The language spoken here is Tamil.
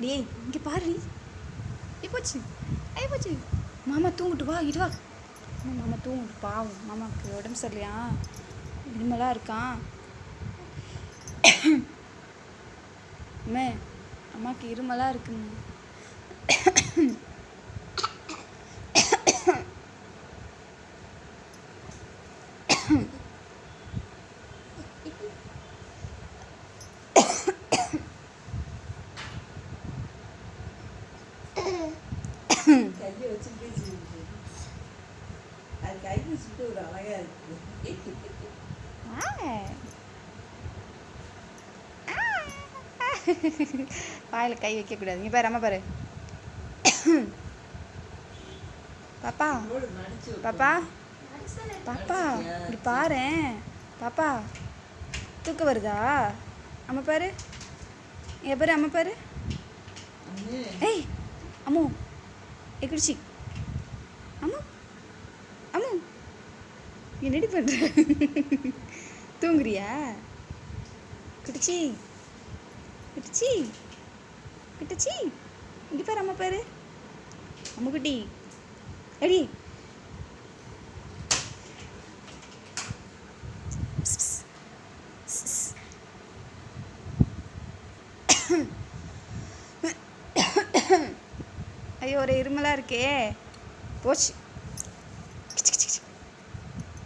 டேய் இங்கே பாரு, போச்சு போச்சு. மாமா தூங்கிட்டு வா, இது வா. மாமா தூங்கிட்டு, பாவம் மாமாவுக்கு உடம்பு சரியில்லையா, இருமலாக இருக்கான். அம்மே அம்மாவுக்கு இருமலாக இருக்குங்க. வாயில் கை வைக்கக்கூடாது. இங்கே பாரு, அம்மா பாரு. பாப்பா பாப்பா பாப்பா இப்படி பாரு. பாப்பா தூக்கம் வருதா? அம்மா பாரு, என் பாரு, அம்மா பாரு. ஏய் அம்மு எக்கிடுச்சி. அம்மு அம்மு என்னடி பண்ற? தூங்குறியா? கிட்டுச்சி கிட்டுச்சி கிட்டுச்சி. இங்கே பாரு, அம்மா பாரு. அம்முக்குட்டி அடி. ஐயோ, ஒரு இருமலாக இருக்கே. போச்சு.